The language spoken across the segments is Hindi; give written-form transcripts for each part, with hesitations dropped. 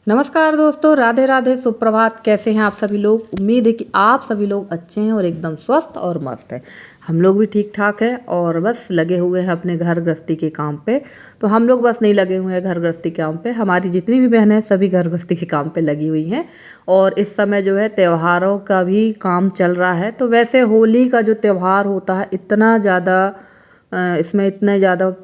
नमस्कार दोस्तों, राधे राधे, सुप्रभात। कैसे हैं आप सभी लोग? उम्मीद है कि आप सभी लोग अच्छे हैं और एकदम स्वस्थ और मस्त हैं। हम लोग भी ठीक ठाक हैं और बस लगे हुए हैं अपने घर गृहस्थी के काम पे। तो हम लोग बस नहीं लगे हुए हैं घर गृहस्थी के काम पे, हमारी जितनी भी बहनें हैं सभी घर गृहस्थी के काम पे लगी हुई हैं। और इस समय जो है त्योहारों का भी काम चल रहा है। तो वैसे होली का जो त्यौहार होता है इतना ज़्यादा इसमें इतने ज़्यादा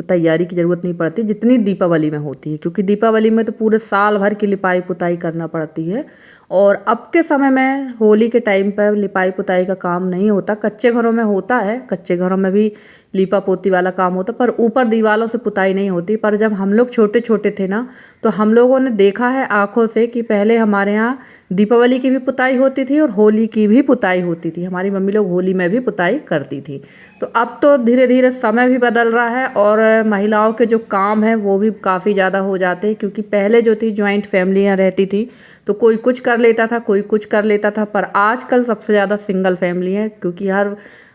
तैयारी की ज़रूरत नहीं पड़ती जितनी दीपावली में होती है, क्योंकि दीपावली में तो पूरे साल भर की लिपाई पुताई करना पड़ती है। और अब के समय में होली के टाइम पर लिपाई पुताई का काम नहीं होता। कच्चे घरों में होता है, कच्चे घरों में भी लीपा पोती वाला काम होता, पर ऊपर दीवारों से पुताई नहीं होती। पर जब हम लोग छोटे छोटे थे ना, तो हम लोगों ने देखा है आंखों से कि पहले हमारे यहाँ दीपावली की भी पुताई होती थी और होली की भी पुताई होती थी। हमारी मम्मी लोग होली में भी पुताई करती थी। तो अब तो धीरे धीरे समय भी बदल रहा है और महिलाओं के जो काम है वो भी काफ़ी ज़्यादा हो जाते हैं। क्योंकि पहले जो थी ज्वाइंट फैमिलियाँ रहती थी, तो कोई कुछ कर लेता था, कोई कुछ कर लेता था। पर आजकल सबसे ज़्यादा सिंगल फैमिली है, क्योंकि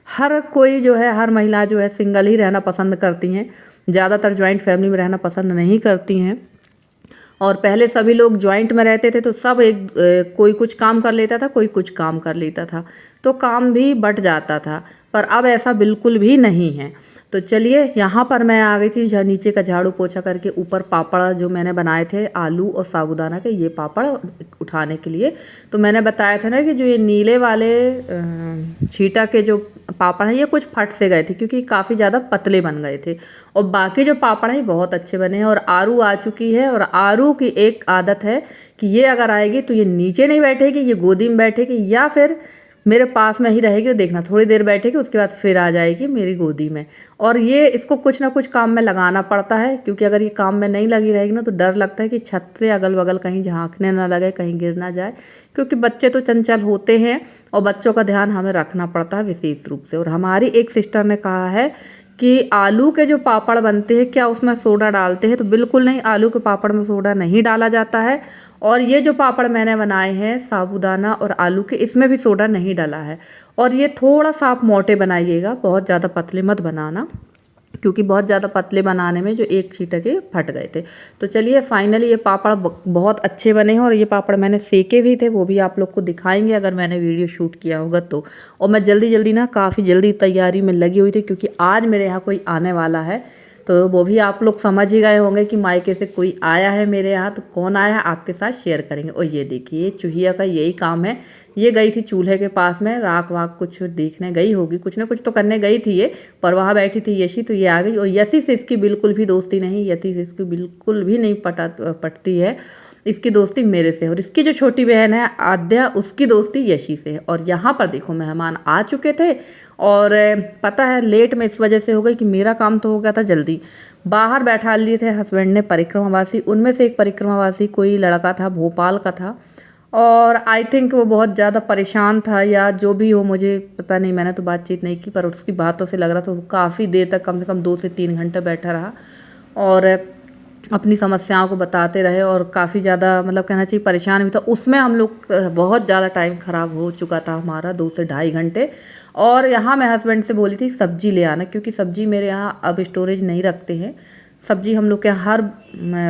हर कोई जो है, हर महिला जो है सिंगल ही रहना पसंद करती हैं। ज़्यादातर ज्वाइंट फैमिली में रहना पसंद नहीं करती हैं। और पहले सभी लोग ज्वाइंट में रहते थे तो सब कोई कुछ काम कर लेता था, कोई कुछ काम कर लेता था, तो काम भी बट जाता था। पर अब ऐसा बिल्कुल भी नहीं है। तो चलिए, यहाँ पर मैं आ गई थी नीचे का झाड़ू पोछा करके। ऊपर पापड़ जो मैंने बनाए थे आलू और साबूदाना के, ये पापड़ उठाने के लिए। तो मैंने बताया था ना कि जो ये नीले वाले छीटा के जो पापड़ हैं ये कुछ फट से गए थे, क्योंकि काफ़ी ज़्यादा पतले बन गए थे। और बाकी जो पापड़ हैं बहुत अच्छे बने हैं। और आरू आ चुकी है, और आरू की एक आदत है कि ये अगर आएगी तो ये नीचे नहीं बैठेगी, ये गोदी में बैठेगी या फिर मेरे पास में ही रहेगी। देखना, थोड़ी देर बैठेगी, उसके बाद फिर आ जाएगी मेरी गोदी में। और ये इसको कुछ ना कुछ काम में लगाना पड़ता है, क्योंकि अगर ये काम में नहीं लगी रहेगी ना तो डर लगता है कि छत से अगल बगल कहीं झांकने ना लगे, कहीं गिर ना जाए। क्योंकि बच्चे तो चंचल होते हैं और बच्चों का ध्यान हमें रखना पड़ता है विशेष रूप से। और हमारी एक सिस्टर ने कहा है कि आलू के जो पापड़ बनते हैं क्या उसमें सोडा डालते हैं? तो बिल्कुल नहीं, आलू के पापड़ में सोडा नहीं डाला जाता है। और ये जो पापड़ मैंने बनाए हैं साबूदाना और आलू के, इसमें भी सोडा नहीं डाला है। और ये थोड़ा सा आप मोटे बनाइएगा, बहुत ज़्यादा पतले मत बनाना, क्योंकि बहुत ज़्यादा पतले बनाने में जो एक छींटे के फट गए थे। तो चलिए, फाइनली ये पापड़ बहुत अच्छे बने हैं। और ये पापड़ मैंने सेके भी थे, वो भी आप लोग को दिखाएंगे अगर मैंने वीडियो शूट किया होगा तो। और मैं जल्दी जल्दी ना काफ़ी जल्दी तैयारी में लगी हुई थी, क्योंकि आज मेरे यहाँ कोई आने वाला है। तो वो भी आप लोग समझ ही गए होंगे कि मायके से कोई आया है मेरे यहाँ। तो कौन आया है आपके साथ शेयर करेंगे। और ये देखिए, चूहिया का यही काम है। ये गई थी चूल्हे के पास में, राख वाख कुछ देखने गई होगी, कुछ ना कुछ तो करने गई थी ये। पर वहाँ बैठी थी यशी, तो ये आ गई। और यशी से इसकी बिल्कुल भी दोस्ती नहीं, यशी से इसकी बिल्कुल भी नहीं पटती है। इसकी दोस्ती मेरे से है। और इसकी जो छोटी बहन है आद्या, उसकी दोस्ती यशी से है। और यहाँ पर देखो, मेहमान आ चुके थे। और पता है लेट में इस वजह से हो गई कि मेरा काम तो हो गया था जल्दी। बाहर बैठा लिए थे हस्बैंड ने परिक्रमावासी। उनमें से एक परिक्रमावासी कोई लड़का था, भोपाल का था। और आई थिंक वो बहुत ज़्यादा परेशान था, या जो भी हो मुझे पता नहीं, मैंने तो बातचीत नहीं की। पर उसकी बातों से लग रहा था वो काफ़ी देर तक, कम से कम 2 से 3 घंटे बैठा रहा और अपनी समस्याओं को बताते रहे। और काफ़ी ज़्यादा, मतलब कहना चाहिए, परेशान भी था। उसमें हम लोग बहुत ज़्यादा टाइम ख़राब हो चुका था हमारा, 2 से ढाई घंटे। और यहाँ मैं हस्बैंड से बोली थी सब्जी ले आना, क्योंकि सब्जी मेरे यहाँ अब स्टोरेज नहीं रखते हैं। सब्जी हम लोग के यहाँ हर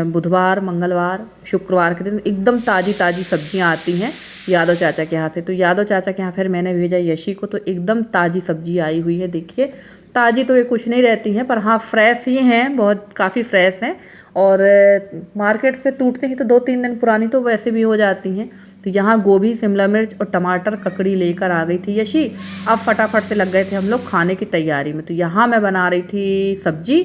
बुधवार, मंगलवार, शुक्रवार के दिन एकदम ताज़ी ताज़ी सब्जियाँ आती हैं यादव चाचा के यहाँ से। तो यादव चाचा के यहाँ फिर मैंने भेजा यशी को, तो एकदम ताज़ी सब्जी आई हुई है। देखिए, ताज़ी तो ये कुछ नहीं रहती हैं, पर हाँ फ्रेश ही हैं, बहुत काफ़ी फ्रेश हैं। और मार्केट से टूटते ही तो 2-3 दिन पुरानी तो वैसे भी हो जाती हैं। तो यहाँ गोभी, शिमला मिर्च और टमाटर, ककड़ी लेकर आ गई थी यशी। अब फटाफट से लग गए थे हम लोग खाने की तैयारी में। तो यहाँ मैं बना रही थी सब्जी,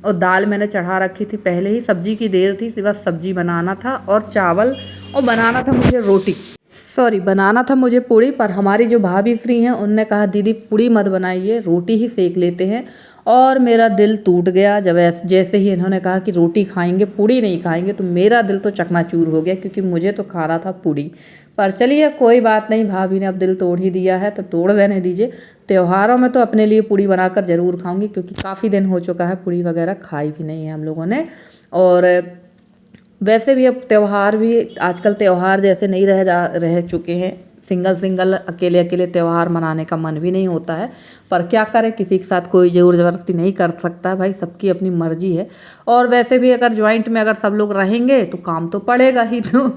और दाल मैंने चढ़ा रखी थी पहले ही। सब्जी की देर थी, बस सब्जी बनाना था और चावल, और बनाना था मुझे रोटी, सॉरी बनाना था मुझे पूड़ी। पर हमारी जो भाभी श्री हैं उनने कहा दीदी पूड़ी मत बनाइए, रोटी ही सेक लेते हैं। और मेरा दिल टूट गया जब जैसे ही इन्होंने कहा कि रोटी खाएंगे, पूड़ी नहीं खाएंगे। तो मेरा दिल तो चकनाचूर हो गया, क्योंकि मुझे तो खाना था पूड़ी। पर चलिए, कोई बात नहीं, भाभी ने अब दिल तोड़ ही दिया है तो तोड़ देने दीजिए। त्योहारों में तो अपने लिए पूड़ी बनाकर ज़रूर खाऊंगी, क्योंकि काफ़ी दिन हो चुका है पूड़ी वगैरह खाई भी नहीं है हम लोगों ने। और वैसे भी अब त्यौहार भी, आजकल त्यौहार जैसे नहीं रह चुके हैं। सिंगल सिंगल अकेले अकेले त्यौहार मनाने का मन भी नहीं होता है। पर क्या करें, किसी के साथ कोई ज़ोर ज़बरदस्ती नहीं कर सकता है भाई, सबकी अपनी मर्जी है। और वैसे भी अगर ज्वाइंट में अगर सब लोग रहेंगे तो काम तो पड़ेगा ही, तो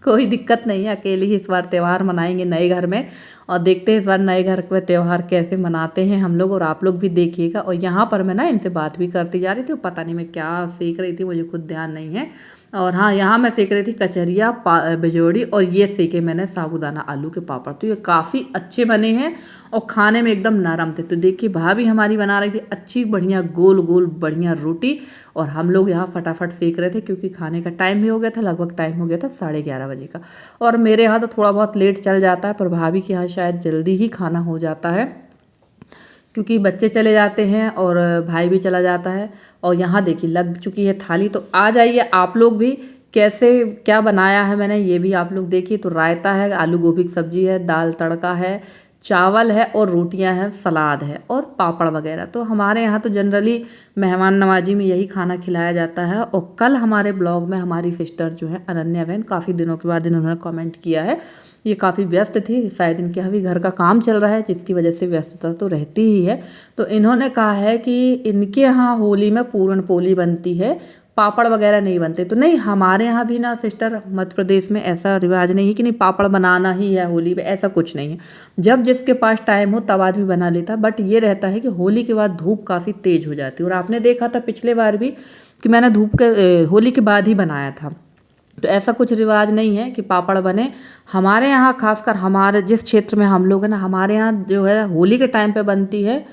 कोई दिक्कत नहीं है। अकेले ही इस बार त्यौहार मनाएंगे नए घर में, और देखते हैं इस बार नए घर में त्यौहार कैसे मनाते हैं हम लोग, और आप लोग भी देखिएगा। और यहाँ पर मैं ना इनसे बात भी करती जा रही थी, पता नहीं मैं क्या सीख रही थी, मुझे खुद ध्यान नहीं है। और हाँ, यहाँ मैं सेक रही थी कचरिया बिजोड़ी, और ये सेके मैंने साबूदाना आलू के पापड़। तो ये काफ़ी अच्छे बने हैं और खाने में एकदम नरम थे। तो देखिए भाभी हमारी बना रही थी अच्छी बढ़िया गोल गोल बढ़िया रोटी, और हम लोग यहाँ फटाफट सेक रहे थे क्योंकि खाने का टाइम भी हो गया था, लगभग टाइम हो गया था 11:30 बजे का। और मेरे यहाँ तो थोड़ा बहुत लेट चल जाता है, पर भाभी के यहाँ शायद जल्दी ही खाना हो जाता है क्योंकि बच्चे चले जाते हैं और भाई भी चला जाता है। और यहाँ देखिए लग चुकी है थाली, तो आ जाइए आप लोग भी, कैसे क्या बनाया है मैंने ये भी आप लोग देखिए। तो रायता है, आलू गोभी की सब्जी है, दाल तड़का है, चावल है और रोटियां हैं, सलाद है और पापड़ वगैरह। तो हमारे यहाँ तो जनरली मेहमान नवाजी में यही खाना खिलाया जाता है। और कल हमारे ब्लॉग में हमारी सिस्टर जो है अनन्या बहन, काफ़ी दिनों के बाद इन्होंने कमेंट किया है, ये काफ़ी व्यस्त थी, शायद इनके यहाँ भी घर का काम चल रहा है जिसकी वजह से व्यस्तता तो रहती ही है। तो इन्होंने कहा है कि इनके यहाँ होली में पूरण पोली बनती है, पापड़ वगैरह नहीं बनते। तो नहीं, हमारे यहाँ भी ना सिस्टर मध्य प्रदेश में ऐसा रिवाज नहीं है कि नहीं पापड़ बनाना ही है होली में, ऐसा कुछ नहीं है। जब जिसके पास टाइम हो तब आदमी बना लेता, बट ये रहता है कि होली के बाद धूप काफ़ी तेज हो जाती है। और आपने देखा था पिछले बार भी कि मैंने होली के बाद ही बनाया था। तो ऐसा कुछ रिवाज नहीं है कि पापड़ बने। हमारे यहाँ खासकर हमारे जिस क्षेत्र में हम लोग हैं ना, हमारे यहाँ जो है होली के टाइम पे बनती है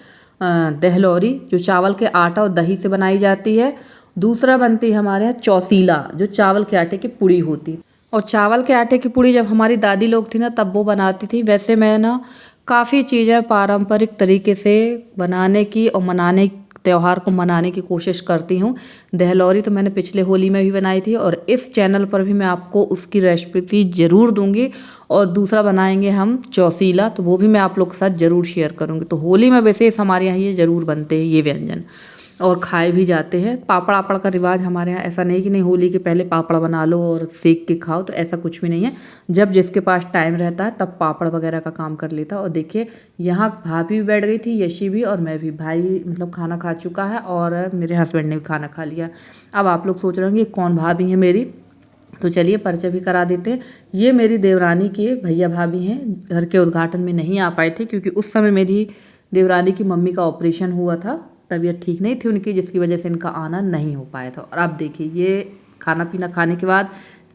दहलौरी, जो चावल के आटा और दही से बनाई जाती है। दूसरा बनती है हमारे यहाँ चौसीला, जो चावल के आटे की पुड़ी होती। और चावल के आटे की पुड़ी जब हमारी दादी लोग थी ना तब वो बनाती थी। वैसे मैं ना काफ़ी चीज़ें पारंपरिक तरीके से बनाने की और मनाने त्यौहार को मनाने की कोशिश करती हूँ। दहलौरी तो मैंने पिछले होली में भी बनाई थी, और इस चैनल पर भी मैं आपको उसकी रेसिपी ज़रूर दूंगी। और दूसरा बनाएंगे हम चौसीला, तो वो भी मैं आप लोग के साथ ज़रूर शेयर करूँगी। तो होली में विशेष हमारे यहाँ ये ज़रूर बनते हैं ये व्यंजन, और खाए भी जाते हैं। पापड़ आपड़ का रिवाज हमारे यहाँ ऐसा नहीं कि नहीं होली के पहले पापड़ बना लो और सेक के खाओ, तो ऐसा कुछ भी नहीं है। जब जिसके पास टाइम रहता है तब पापड़ वगैरह का काम कर लेता। और देखिए यहाँ भाभी भी बैठ गई थी, यशी भी, और मैं भी। भाई मतलब खाना खा चुका है और मेरे हस्बैंड ने भी खाना खा लिया। अब आप लोग सोच रहे होंगे कौन भाभी है मेरी, तो चलिए परिचय भी करा देते हैं। ये मेरी देवरानी के भैया भाभी हैं। घर के उद्घाटन में नहीं आ पाए थे क्योंकि उस समय मेरी देवरानी की मम्मी का ऑपरेशन हुआ था, तबीयत ठीक नहीं थी उनकी, जिसकी वजह से इनका आना नहीं हो पाया था। और अब देखिए ये खाना पीना खाने के बाद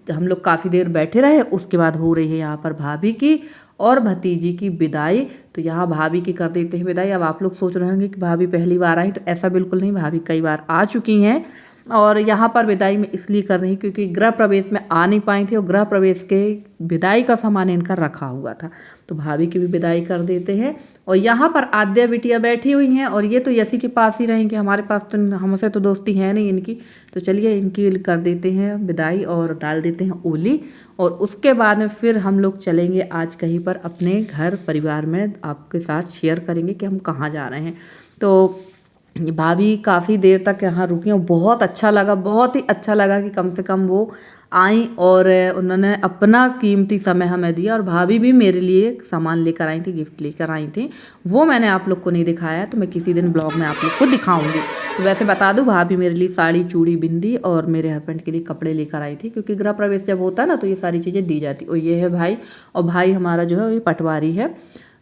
हम लोग काफ़ी देर बैठे रहे, उसके बाद हो रही है यहाँ पर भाभी की और भतीजी की विदाई। तो यहाँ भाभी की कर देते हैं विदाई। अब आप लोग सोच रहे होंगे कि भाभी पहली बार आई, तो ऐसा बिल्कुल नहीं, भाभी कई बार आ चुकी हैं। और यहाँ पर विदाई में इसलिए कर रही क्योंकि गृह प्रवेश में आ नहीं पाई थी, और गृह प्रवेश के विदाई का सामान इनका रखा हुआ था, तो भाभी की भी विदाई कर देते हैं। और यहाँ पर आद्या बिटिया बैठी हुई हैं, और ये तो यसी के पास ही रहेंगे, हमारे पास तो हमसे तो दोस्ती है नहीं इनकी। तो चलिए इनकी कर देते हैं विदाई और डाल देते हैं ओली, और उसके बाद में फिर हम लोग चलेंगे आज कहीं पर अपने घर परिवार में, आपके साथ शेयर करेंगे कि हम कहाँ जा रहे हैं। तो भाभी काफ़ी देर तक यहाँ रुकी और बहुत अच्छा लगा, बहुत ही अच्छा लगा कि कम से कम वो आई और उन्होंने अपना कीमती समय हमें दिया। और भाभी भी मेरे लिए सामान लेकर आई थी, गिफ्ट लेकर आई थी, वो मैंने आप लोग को नहीं दिखाया, तो मैं किसी दिन ब्लॉग में आप लोग को दिखाऊंगी। तो वैसे बता दूं, भाभी मेरे लिए साड़ी चूड़ी बिंदी और मेरे हस्बैंड के लिए कपड़े लेकर आई थी, क्योंकि गृह प्रवेश जब होता है ना तो ये सारी चीज़ें दी जाती। और ये है भाई, और भाई हमारा जो है ये पटवारी है,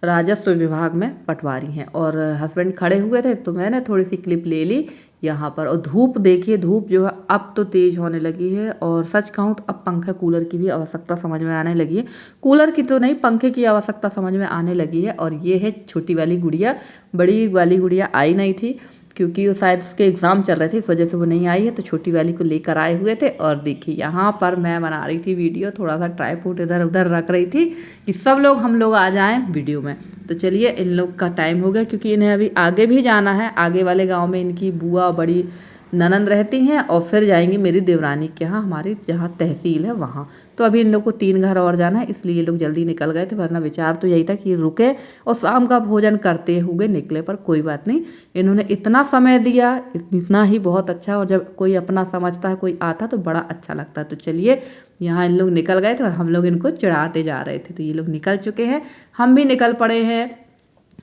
राजस्व विभाग में पटवारी हैं। और हस्बैंड खड़े हुए थे तो मैंने थोड़ी सी क्लिप ले ली यहाँ पर। और धूप देखिए, धूप जो है अब तो तेज़ होने लगी है, और सच कहूँ तो अब पंखा कूलर की भी आवश्यकता समझ में आने लगी है। कूलर की तो नहीं, पंखे की आवश्यकता समझ में आने लगी है। और ये है छोटी वाली गुड़िया, बड़ी वाली गुड़िया आई नहीं थी क्योंकि वो शायद उसके एग्ज़ाम चल रहे थे, इस वजह से वो नहीं आई है, तो छोटी वाली को लेकर आए हुए थे। और देखिए यहाँ पर मैं बना रही थी वीडियो, थोड़ा सा ट्राइपॉड इधर उधर रख रही थी कि सब लोग हम लोग आ जाएं वीडियो में। तो चलिए इन लोग का टाइम हो गया क्योंकि इन्हें अभी आगे भी जाना है, आगे वाले गांव में इनकी बुआ बड़ी ननंद रहती हैं और फिर जाएंगे मेरी देवरानी के यहाँ, हमारी जहाँ तहसील है वहाँ। तो अभी इन लोग को 3 घर और जाना है, इसलिए ये लोग जल्दी निकल गए थे, वरना विचार तो यही था कि रुके और शाम का भोजन करते हुए निकले, पर कोई बात नहीं, इन्होंने इतना समय दिया, इतना ही बहुत अच्छा। और जब कोई अपना समझता है, कोई आता तो बड़ा अच्छा लगता है। तो चलिए, यहाँ इन लोग निकल गए थे और हम लोग इनको चिढ़ाते जा रहे थे, तो ये लोग निकल चुके हैं, हम भी निकल पड़े हैं।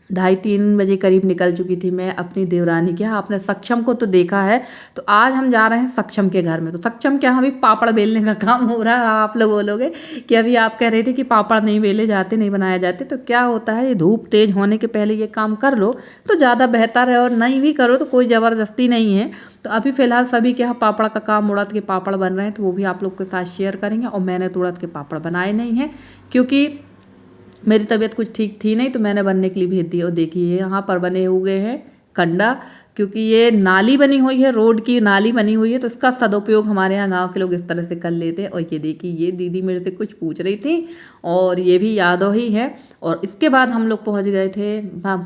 2:30-3 बजे करीब निकल चुकी थी मैं अपनी देवरानी के यहाँ। आपने सक्षम को तो देखा है, तो आज हम जा रहे हैं सक्षम के घर में। तो सक्षम के यहाँ अभी पापड़ बेलने का काम हो रहा है। आप लोग बोलोगे कि अभी आप कह रहे थे कि पापड़ नहीं बेले जाते, नहीं बनाए जाते, तो क्या होता है, ये धूप तेज होने के पहले ये काम कर लो तो ज़्यादा बेहतर है, और नहीं भी करो तो कोई ज़बरदस्ती नहीं है। तो अभी फ़िलहाल सभी के यहाँ पापड़ का काम, उड़द के पापड़ बन रहे हैं, तो वो भी आप लोग के साथ शेयर करेंगे। और मैंने तो उड़द के पापड़ बनाए नहीं हैं, क्योंकि मेरी तबीयत कुछ ठीक थी नहीं, तो मैंने बनने के लिए भेज दिया। और देखिए यहाँ पर बने हुए हैं कंडा, क्योंकि ये नाली बनी हुई है, रोड की नाली बनी हुई है, तो इसका सदुपयोग हमारे यहाँ गांव के लोग इस तरह से कर लेते हैं। और ये देखिए, ये दीदी मेरे से कुछ पूछ रही थी और ये भी यादव ही है। और इसके बाद हम लोग पहुँच गए थे,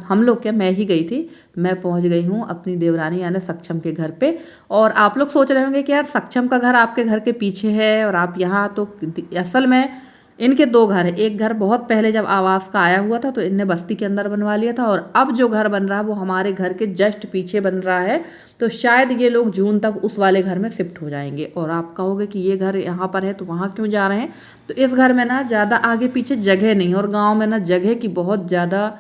हम लोग क्या, मैं ही गई थी, मैं पहुँच गई हूँ अपनी देवरानी यानी सक्षम के घर पे। और आप लोग सोच रहे होंगे कि यार सक्षम का घर आपके घर के पीछे है और आप यहाँ, तो असल में इनके 2 घर हैं। एक घर बहुत पहले जब आवास का आया हुआ था तो इनने बस्ती के अंदर बनवा लिया था, और अब जो घर बन रहा है वो हमारे घर के जस्ट पीछे बन रहा है। तो शायद ये लोग जून तक उस वाले घर में शिफ्ट हो जाएंगे। और आप कहोगे कि ये घर यहाँ पर है तो वहाँ क्यों जा रहे हैं, तो इस घर में ना ज़्यादा आगे पीछे जगह नहीं, और गाँव में ना जगह की बहुत ज़्यादा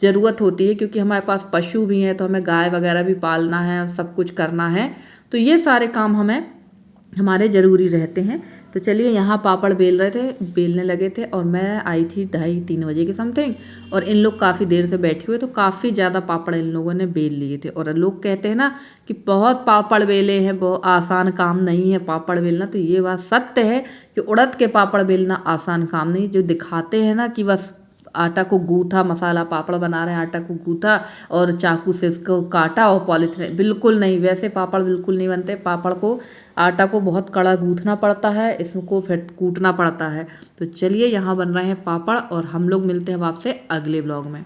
ज़रूरत होती है, क्योंकि हमारे पास पशु भी हैं, तो हमें गाय वगैरह भी पालना है और सब कुछ करना है, तो ये सारे काम हमारे ज़रूरी रहते हैं। तो चलिए, यहाँ पापड़ बेलने लगे थे, और मैं आई थी 2:30-3 बजे के समथिंग, और इन लोग काफ़ी देर से बैठे हुए, तो काफ़ी ज़्यादा पापड़ इन लोगों ने बेल लिए थे। और लोग कहते हैं ना कि बहुत पापड़ बेले हैं, बहुत आसान काम नहीं है पापड़ बेलना, तो ये बात सत्य है कि उड़द के पापड़ बेलना आसान काम नहीं। जो दिखाते हैं ना कि बस आटा को गूथा, मसाला पापड़ बना रहे हैं, आटा को गूथा और चाकू से उसको काटा और पॉलीथिन, बिल्कुल नहीं, वैसे पापड़ बिल्कुल नहीं बनते। पापड़ को, आटा को बहुत कड़ा गूथना पड़ता है, इसको फिर कूटना पड़ता है। तो चलिए, यहाँ बन रहे हैं पापड़, और हम लोग मिलते हैं आपसे अगले ब्लॉग में।